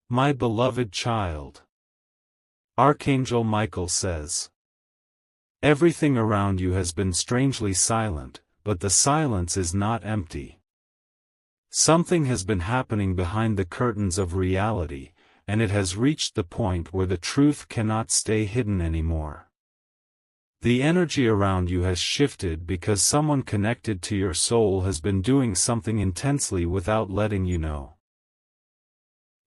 My beloved child. Archangel Michael says. Everything around you has been strangely silent, but the silence is not empty. Something has been happening behind the curtains of reality, and it has reached the point where the truth cannot stay hidden anymore. The energy around you has shifted because someone connected to your soul has been doing something intensely without letting you know.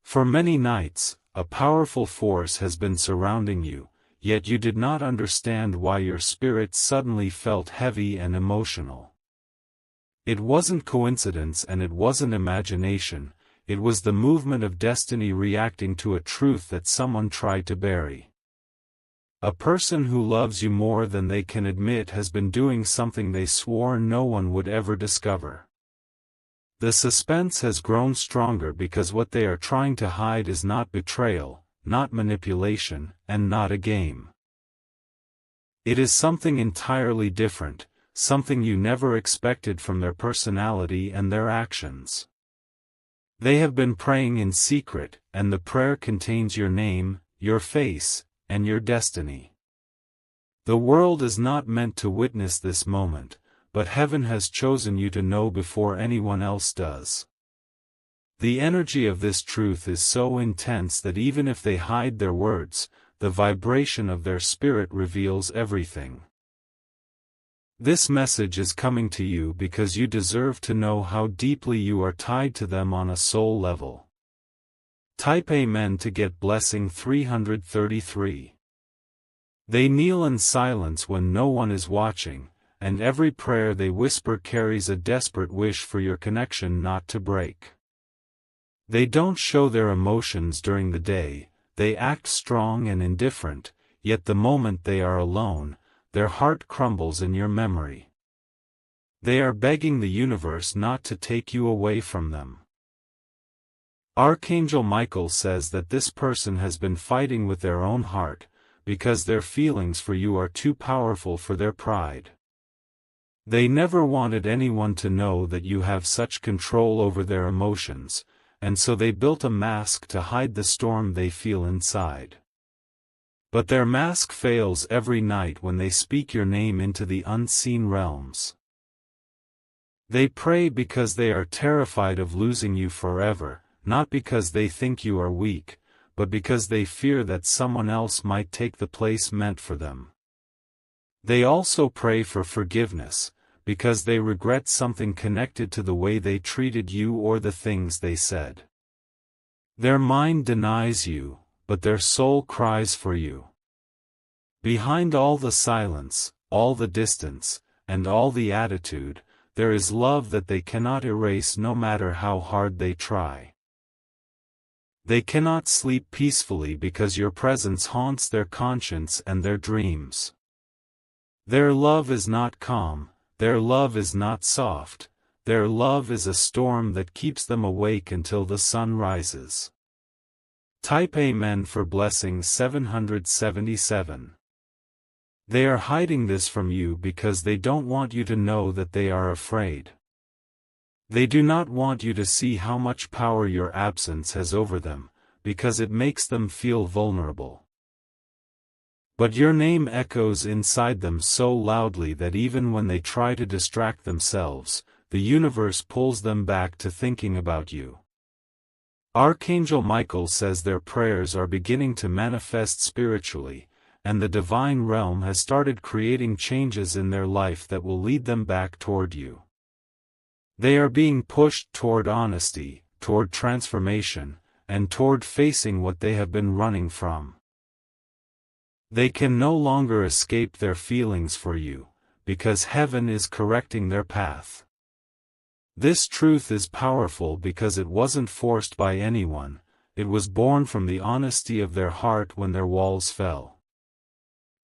For many nights, a powerful force has been surrounding you, yet you did not understand why your spirit suddenly felt heavy and emotional. It wasn't coincidence and it wasn't imagination, it was the movement of destiny reacting to a truth that someone tried to bury. A person who loves you more than they can admit has been doing something they swore no one would ever discover. The suspense has grown stronger because what they are trying to hide is not betrayal, not manipulation, and not a game. It is something entirely different, something you never expected from their personality and their actions. They have been praying in secret, and the prayer contains your name, your face, and your destiny. The world is not meant to witness this moment, but heaven has chosen you to know before anyone else does. The energy of this truth is so intense that even if they hide their words, the vibration of their spirit reveals everything. This message is coming to you because you deserve to know how deeply you are tied to them on a soul level. Type Amen to get blessing 333. They kneel in silence when no one is watching, and every prayer they whisper carries a desperate wish for your connection not to break. They don't show their emotions during the day, they act strong and indifferent, yet the moment they are alone, their heart crumbles in your memory. They are begging the universe not to take you away from them. Archangel Michael says that this person has been fighting with their own heart, because their feelings for you are too powerful for their pride. They never wanted anyone to know that you have such control over their emotions, and so they built a mask to hide the storm they feel inside. But their mask fails every night when they speak your name into the unseen realms. They pray because they are terrified of losing you forever, not because they think you are weak, but because they fear that someone else might take the place meant for them. They also pray for forgiveness, because they regret something connected to the way they treated you or the things they said. Their mind denies you, but their soul cries for you. Behind all the silence, all the distance, and all the attitude, there is love that they cannot erase no matter how hard they try. They cannot sleep peacefully because your presence haunts their conscience and their dreams. Their love is not calm, their love is not soft, their love is a storm that keeps them awake until the sun rises. Type Amen for blessing 777. They are hiding this from you because they don't want you to know that they are afraid. They do not want you to see how much power your absence has over them, because it makes them feel vulnerable. But your name echoes inside them so loudly that even when they try to distract themselves, the universe pulls them back to thinking about you. Archangel Michael says their prayers are beginning to manifest spiritually, and the divine realm has started creating changes in their life that will lead them back toward you. They are being pushed toward honesty, toward transformation, and toward facing what they have been running from. They can no longer escape their feelings for you, because heaven is correcting their path. This truth is powerful because it wasn't forced by anyone, it was born from the honesty of their heart when their walls fell.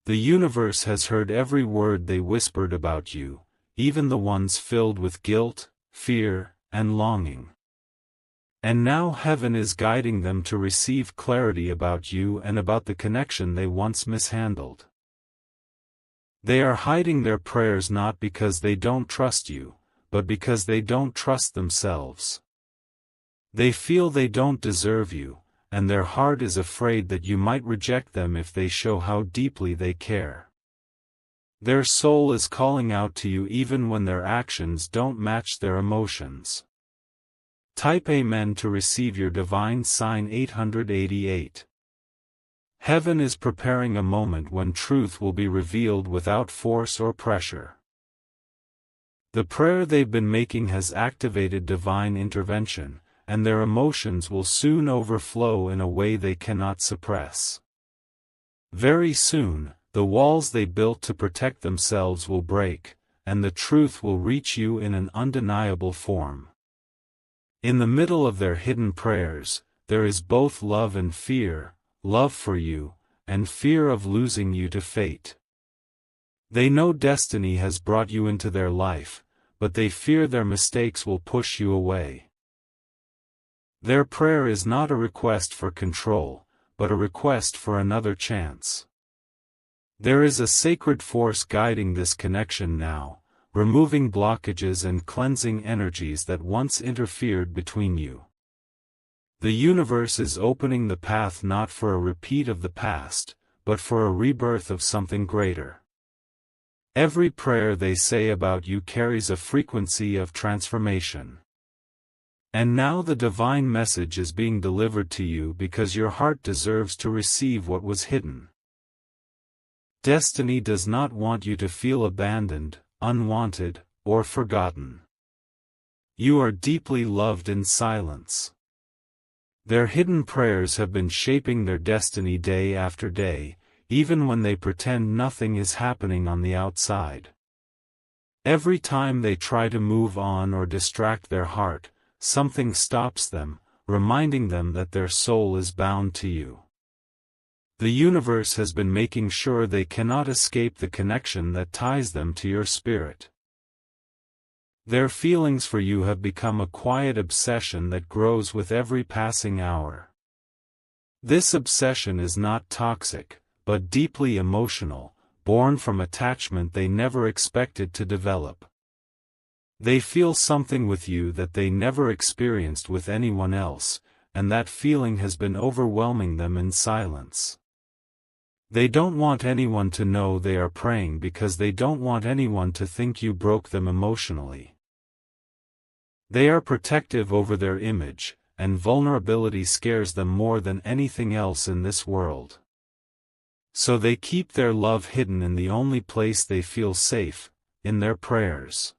The universe has heard every word they whispered about you, even the ones filled with guilt, fear, and longing. And now heaven is guiding them to receive clarity about you and about the connection they once mishandled. They are hiding their prayers not because they don't trust you, but because they don't trust themselves. They feel they don't deserve you, and their heart is afraid that you might reject them if they show how deeply they care. Their soul is calling out to you even when their actions don't match their emotions. Type Amen to receive your divine sign 888. Heaven is preparing a moment when truth will be revealed without force or pressure. The prayer they've been making has activated divine intervention, and their emotions will soon overflow in a way they cannot suppress. Very soon, the walls they built to protect themselves will break, and the truth will reach you in an undeniable form. In the middle of their hidden prayers, there is both love and fear, love for you, and fear of losing you to fate. They know destiny has brought you into their life, but they fear their mistakes will push you away. Their prayer is not a request for control, but a request for another chance. There is a sacred force guiding this connection now, removing blockages and cleansing energies that once interfered between you. The universe is opening the path not for a repeat of the past, but for a rebirth of something greater. Every prayer they say about you carries a frequency of transformation. And now the divine message is being delivered to you because your heart deserves to receive what was hidden. Destiny does not want you to feel abandoned, unwanted, or forgotten. You are deeply loved in silence. Their hidden prayers have been shaping their destiny day after day, even when they pretend nothing is happening on the outside. Every time they try to move on or distract their heart, something stops them, reminding them that their soul is bound to you. The universe has been making sure they cannot escape the connection that ties them to your spirit. Their feelings for you have become a quiet obsession that grows with every passing hour. This obsession is not toxic, but deeply emotional, born from attachment they never expected to develop. They feel something with you that they never experienced with anyone else, and that feeling has been overwhelming them in silence. They don't want anyone to know they are praying because they don't want anyone to think you broke them emotionally. They are protective over their image, and vulnerability scares them more than anything else in this world. So they keep their love hidden in the only place they feel safe, in their prayers.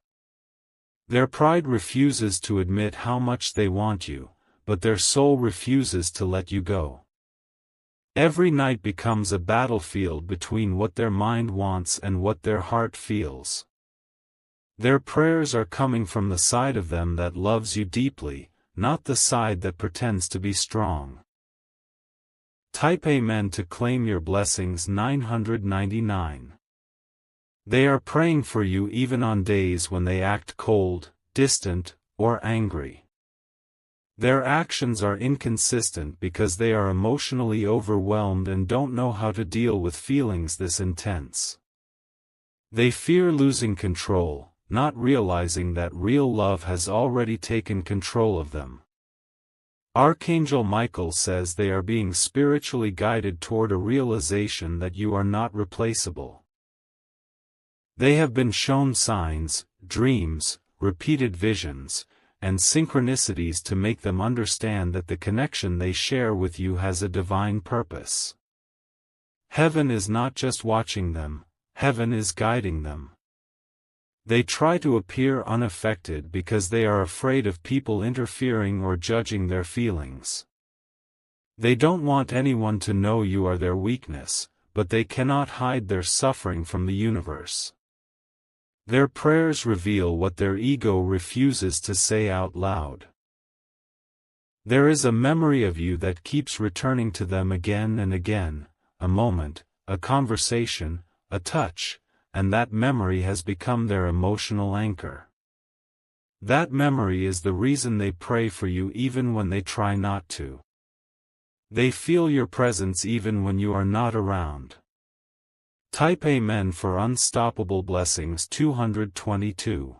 Their pride refuses to admit how much they want you, but their soul refuses to let you go. Every night becomes a battlefield between what their mind wants and what their heart feels. Their prayers are coming from the side of them that loves you deeply, not the side that pretends to be strong. Type Amen to claim your blessings 999. They are praying for you even on days when they act cold, distant, or angry. Their actions are inconsistent because they are emotionally overwhelmed and don't know how to deal with feelings this intense. They fear losing control, not realizing that real love has already taken control of them. Archangel Michael says they are being spiritually guided toward a realization that you are not replaceable. They have been shown signs, dreams, repeated visions, and synchronicities to make them understand that the connection they share with you has a divine purpose. Heaven is not just watching them, heaven is guiding them. They try to appear unaffected because they are afraid of people interfering or judging their feelings. They don't want anyone to know you are their weakness, but they cannot hide their suffering from the universe. Their prayers reveal what their ego refuses to say out loud. There is a memory of you that keeps returning to them again and again, a moment, a conversation, a touch, and that memory has become their emotional anchor. That memory is the reason they pray for you even when they try not to. They feel your presence even when you are not around. Type Amen for Unstoppable Blessings 222.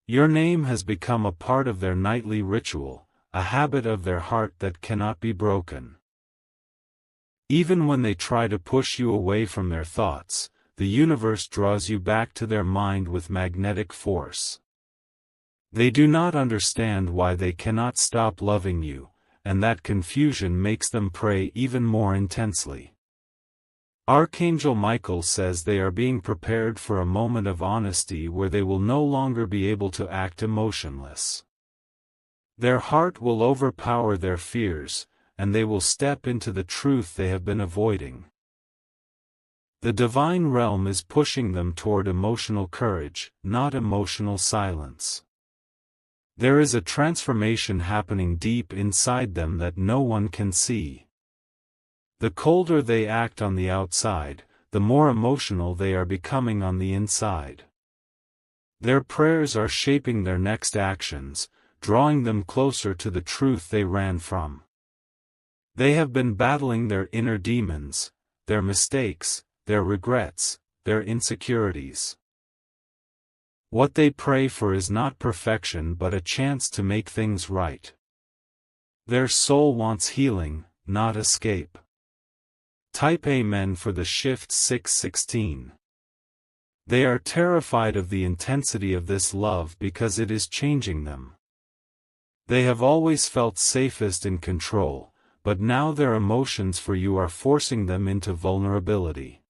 Your name has become a part of their nightly ritual, a habit of their heart that cannot be broken. Even when they try to push you away from their thoughts, the universe draws you back to their mind with magnetic force. They do not understand why they cannot stop loving you, and that confusion makes them pray even more intensely. Archangel Michael says they are being prepared for a moment of honesty where they will no longer be able to act emotionless. Their heart will overpower their fears, and they will step into the truth they have been avoiding. The divine realm is pushing them toward emotional courage, not emotional silence. There is a transformation happening deep inside them that no one can see. The colder they act on the outside, the more emotional they are becoming on the inside. Their prayers are shaping their next actions, drawing them closer to the truth they ran from. They have been battling their inner demons, their mistakes, their regrets, their insecurities. What they pray for is not perfection but a chance to make things right. Their soul wants healing, not escape. Type Amen for the shift 616. They are terrified of the intensity of this love because it is changing them. They have always felt safest in control, but now their emotions for you are forcing them into vulnerability.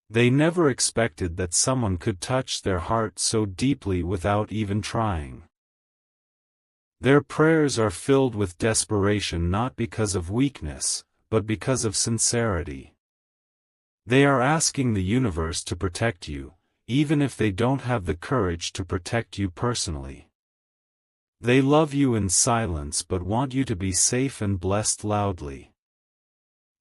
They never expected that someone could touch their heart so deeply without even trying. Their prayers are filled with desperation not because of weakness, but because of sincerity. They are asking the universe to protect you, even if they don't have the courage to protect you personally. They love you in silence but want you to be safe and blessed loudly.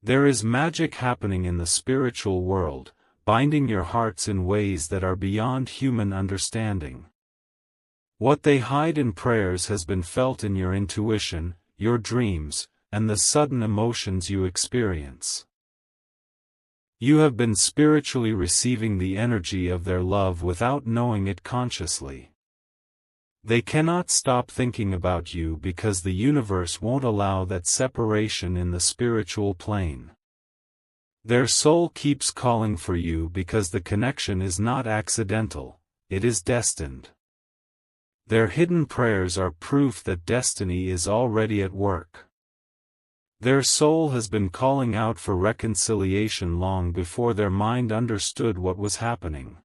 There is magic happening in the spiritual world, binding your hearts in ways that are beyond human understanding. What they hide in prayers has been felt in your intuition, your dreams, and the sudden emotions you experience. You have been spiritually receiving the energy of their love without knowing it consciously. They cannot stop thinking about you because the universe won't allow that separation in the spiritual plane. Their soul keeps calling for you because the connection is not accidental, it is destined. Their hidden prayers are proof that destiny is already at work. Their soul has been calling out for reconciliation long before their mind understood what was happening.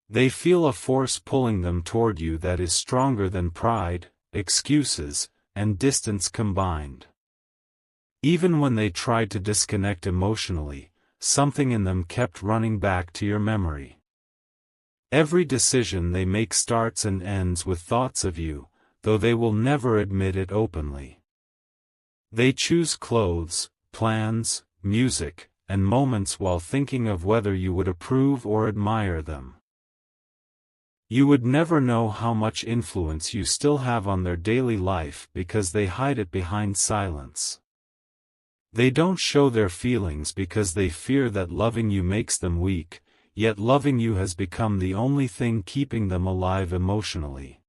They feel a force pulling them toward you that is stronger than pride, excuses, and distance combined. Even when they tried to disconnect emotionally, something in them kept running back to your memory. Every decision they make starts and ends with thoughts of you, though they will never admit it openly. They choose clothes, plans, music, and moments while thinking of whether you would approve or admire them. You would never know how much influence you still have on their daily life because they hide it behind silence. They don't show their feelings because they fear that loving you makes them weak, yet loving you has become the only thing keeping them alive emotionally.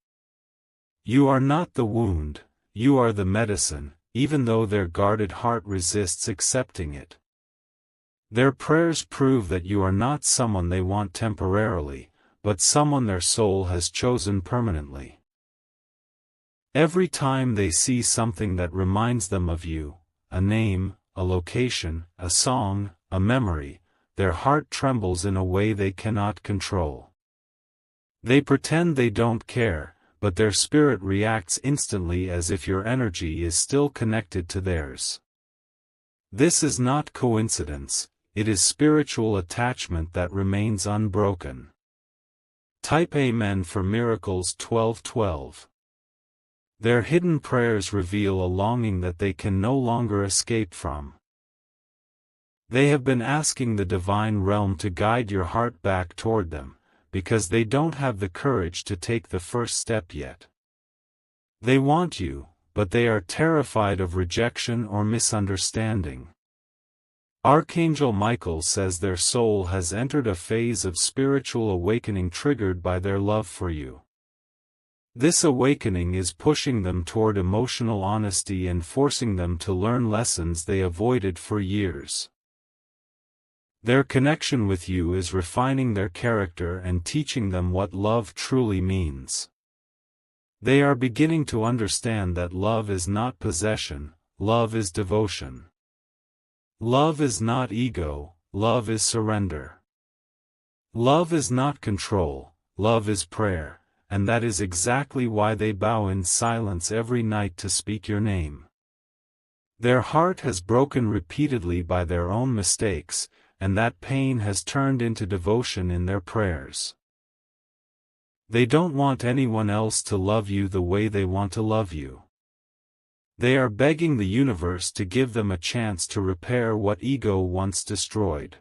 You are not the wound, you are the medicine, even though their guarded heart resists accepting it. Their prayers prove that you are not someone they want temporarily, but someone their soul has chosen permanently. Every time they see something that reminds them of you, a name, a location, a song, a memory, their heart trembles in a way they cannot control. They pretend they don't care, but their spirit reacts instantly as if your energy is still connected to theirs. This is not coincidence, it is spiritual attachment that remains unbroken. Type Amen for Miracles 12:12. Their hidden prayers reveal a longing that they can no longer escape from. They have been asking the divine realm to guide your heart back toward them, because they don't have the courage to take the first step yet. They want you, but they are terrified of rejection or misunderstanding. Archangel Michael says their soul has entered a phase of spiritual awakening triggered by their love for you. This awakening is pushing them toward emotional honesty and forcing them to learn lessons they avoided for years. Their connection with you is refining their character and teaching them what love truly means. They are beginning to understand that love is not possession, love is devotion. Love is not ego, love is surrender. Love is not control, love is prayer, and that is exactly why they bow in silence every night to speak your name. Their heart has broken repeatedly by their own mistakes, and that pain has turned into devotion in their prayers. They don't want anyone else to love you the way they want to love you. They are begging the universe to give them a chance to repair what ego once destroyed.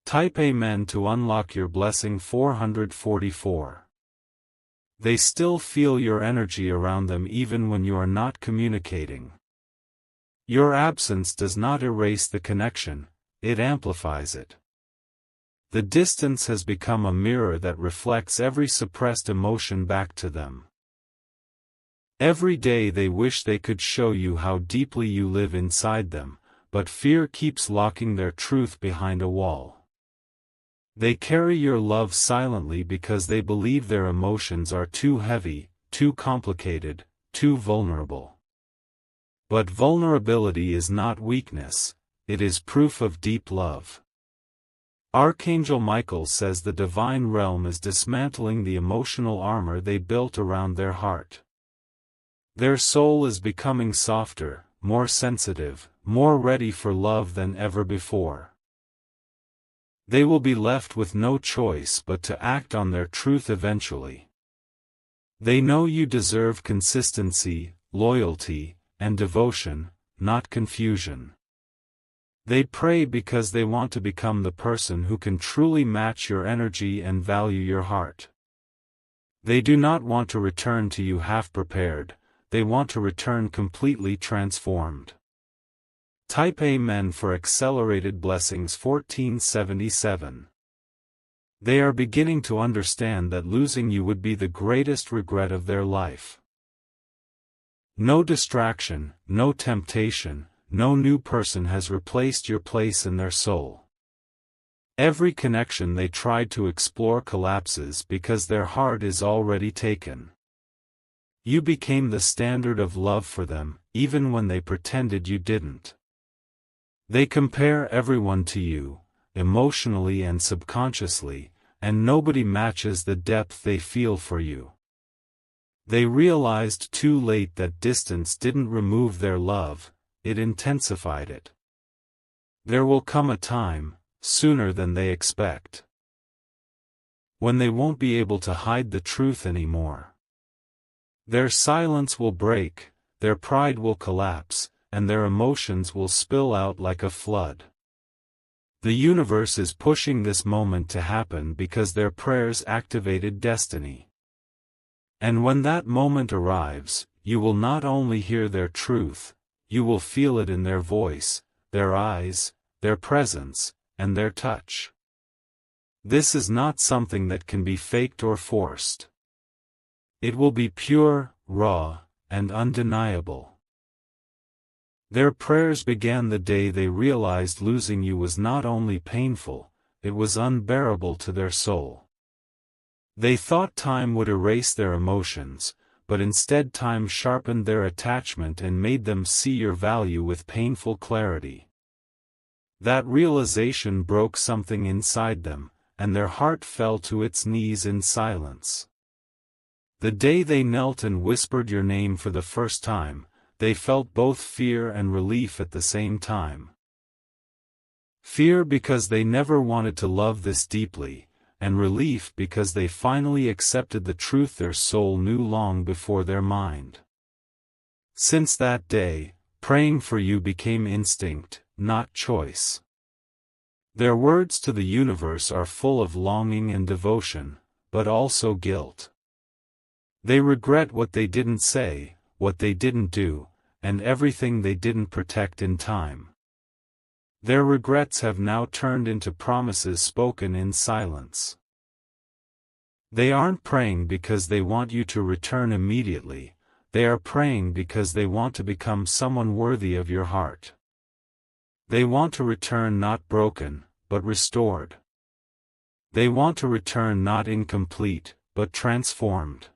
Type Amen to unlock your blessing 444. They still feel your energy around them even when you are not communicating. Your absence does not erase the connection, it amplifies it. The distance has become a mirror that reflects every suppressed emotion back to them. Every day they wish they could show you how deeply you live inside them, but fear keeps locking their truth behind a wall. They carry your love silently because they believe their emotions are too heavy, too complicated, too vulnerable. But vulnerability is not weakness, it is proof of deep love. Archangel Michael says the divine realm is dismantling the emotional armor they built around their heart. Their soul is becoming softer, more sensitive, more ready for love than ever before. They will be left with no choice but to act on their truth eventually. They know you deserve consistency, loyalty, and devotion, not confusion. They pray because they want to become the person who can truly match your energy and value your heart. They do not want to return to you half-prepared, they want to return completely transformed. Type Amen for accelerated blessings 1477. They are beginning to understand that losing you would be the greatest regret of their life. No distraction, no temptation, no new person has replaced your place in their soul. Every connection they tried to explore collapses because their heart is already taken. You became the standard of love for them, even when they pretended you didn't. They compare everyone to you, emotionally and subconsciously, and nobody matches the depth they feel for you. They realized too late that distance didn't remove their love, it intensified it. There will come a time, sooner than they expect, when they won't be able to hide the truth anymore. Their silence will break, their pride will collapse, and their emotions will spill out like a flood. The universe is pushing this moment to happen because their prayers activated destiny. And when that moment arrives, you will not only hear their truth, you will feel it in their voice, their eyes, their presence, and their touch. This is not something that can be faked or forced. It will be pure, raw, and undeniable. Their prayers began the day they realized losing you was not only painful, it was unbearable to their soul. They thought time would erase their emotions, but instead time sharpened their attachment and made them see your value with painful clarity. That realization broke something inside them, and their heart fell to its knees in silence. The day they knelt and whispered your name for the first time, they felt both fear and relief at the same time. Fear because they never wanted to love this deeply, and relief because they finally accepted the truth their soul knew long before their mind. Since that day, praying for you became instinct, not choice. Their words to the universe are full of longing and devotion, but also guilt. They regret what they didn't say, what they didn't do, and everything they didn't protect in time. Their regrets have now turned into promises spoken in silence. They aren't praying because they want you to return immediately, they are praying because they want to become someone worthy of your heart. They want to return not broken, but restored. They want to return not incomplete, but transformed.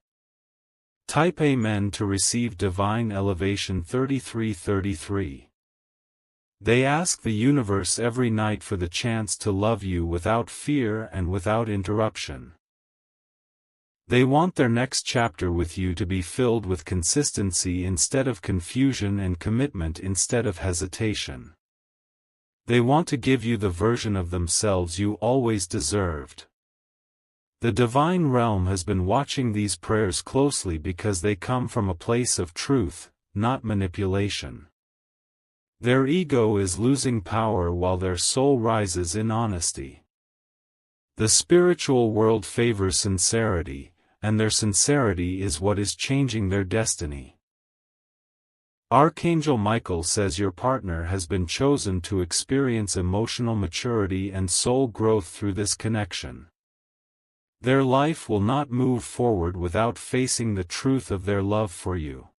Type Amen to receive Divine Elevation 3333. They ask the universe every night for the chance to love you without fear and without interruption. They want their next chapter with you to be filled with consistency instead of confusion and commitment instead of hesitation. They want to give you the version of themselves you always deserved. The divine realm has been watching these prayers closely because they come from a place of truth, not manipulation. Their ego is losing power while their soul rises in honesty. The spiritual world favors sincerity, and their sincerity is what is changing their destiny. Archangel Michael says your partner has been chosen to experience emotional maturity and soul growth through this connection. Their life will not move forward without facing the truth of their love for you.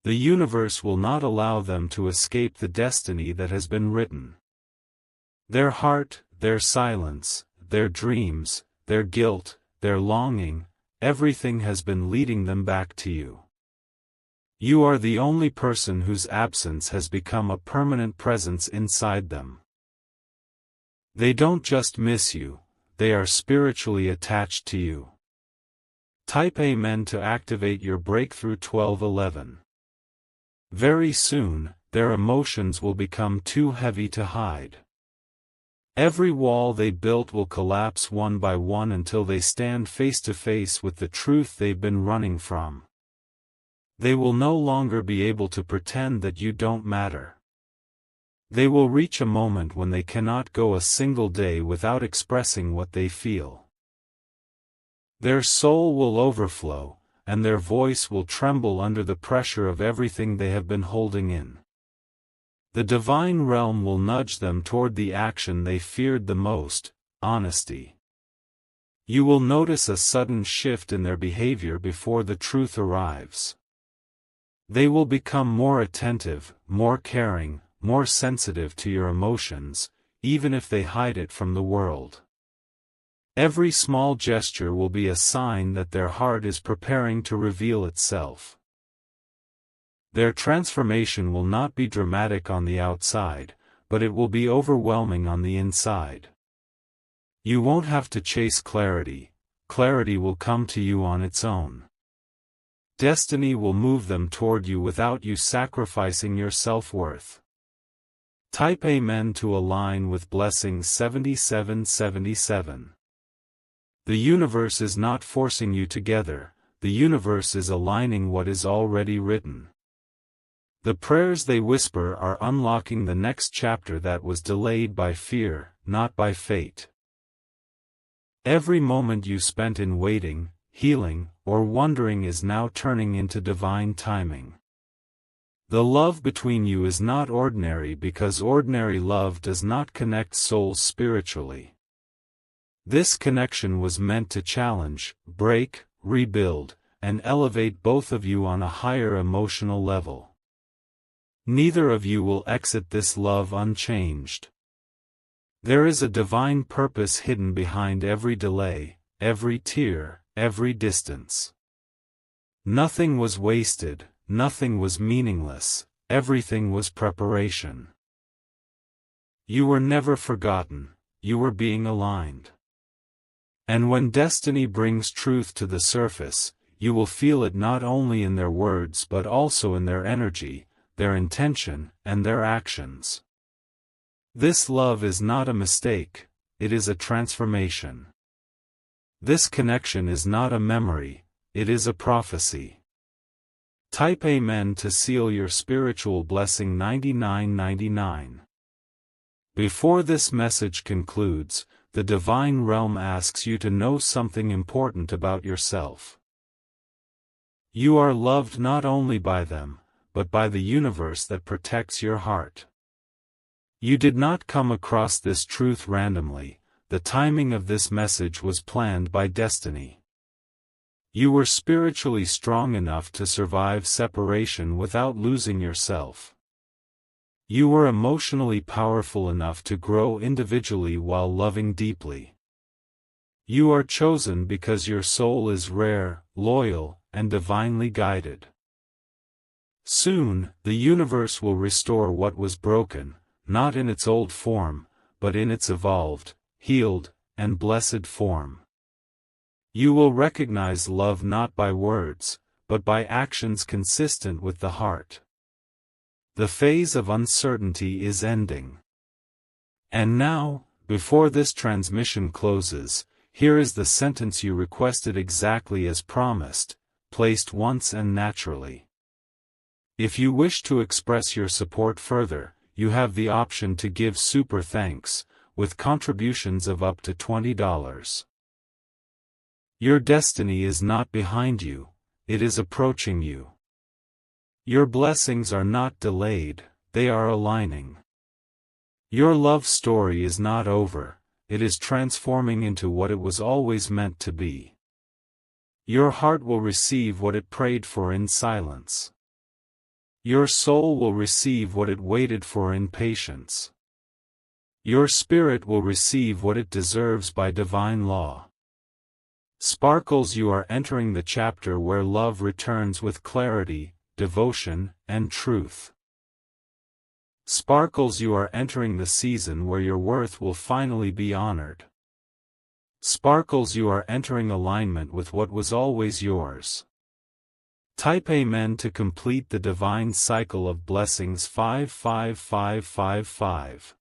The universe will not allow them to escape the destiny that has been written. Their heart, their silence, their dreams, their guilt, their longing, everything has been leading them back to you. You are the only person whose absence has become a permanent presence inside them. They don't just miss you, they are spiritually attached to you. Type Amen to activate your breakthrough 1211. Very soon, their emotions will become too heavy to hide. Every wall they built will collapse one by one until they stand face to face with the truth they've been running from. They will no longer be able to pretend that you don't matter. They will reach a moment when they cannot go a single day without expressing what they feel. Their soul will overflow, and their voice will tremble under the pressure of everything they have been holding in. The divine realm will nudge them toward the action they feared the most, honesty. You will notice a sudden shift in their behavior before the truth arrives. They will become more attentive, more caring, more sensitive to your emotions, even if they hide it from the world. Every small gesture will be a sign that their heart is preparing to reveal itself. Their transformation will not be dramatic on the outside, but it will be overwhelming on the inside. You won't have to chase clarity, clarity will come to you on its own. Destiny will move them toward you without you sacrificing your self-worth. Type Amen to align with blessings 7777. The universe is not forcing you together, the universe is aligning what is already written. The prayers they whisper are unlocking the next chapter that was delayed by fear, not by fate. Every moment you spent in waiting, healing, or wondering is now turning into divine timing. The love between you is not ordinary because ordinary love does not connect souls spiritually. This connection was meant to challenge, break, rebuild, and elevate both of you on a higher emotional level. Neither of you will exit this love unchanged. There is a divine purpose hidden behind every delay, every tear, every distance. Nothing was wasted, nothing was meaningless, everything was preparation. You were never forgotten, you were being aligned. And when destiny brings truth to the surface, you will feel it not only in their words but also in their energy, their intention, and their actions. This love is not a mistake, it is a transformation. This connection is not a memory, it is a prophecy. Type Amen to seal your spiritual blessing 9999. Before this message concludes, the divine realm asks you to know something important about yourself. You are loved not only by them, but by the universe that protects your heart. You did not come across this truth randomly, the timing of this message was planned by destiny. You were spiritually strong enough to survive separation without losing yourself. You were emotionally powerful enough to grow individually while loving deeply. You are chosen because your soul is rare, loyal, and divinely guided. Soon, the universe will restore what was broken, not in its old form, but in its evolved, healed, and blessed form. You will recognize love not by words, but by actions consistent with the heart. The phase of uncertainty is ending. And now, before this transmission closes, here is the sentence you requested exactly as promised, placed once and naturally. If you wish to express your support further, you have the option to give super thanks, with contributions of up to $20. Your destiny is not behind you, it is approaching you. Your blessings are not delayed, they are aligning. Your love story is not over, it is transforming into what it was always meant to be. Your heart will receive what it prayed for in silence. Your soul will receive what it waited for in patience. Your spirit will receive what it deserves by divine law. Sparkles, you are entering the chapter where love returns with clarity, devotion, and truth. Sparkles, you are entering the season where your worth will finally be honored. Sparkles, you are entering alignment with what was always yours. Type Amen to complete the divine cycle of blessings 55555.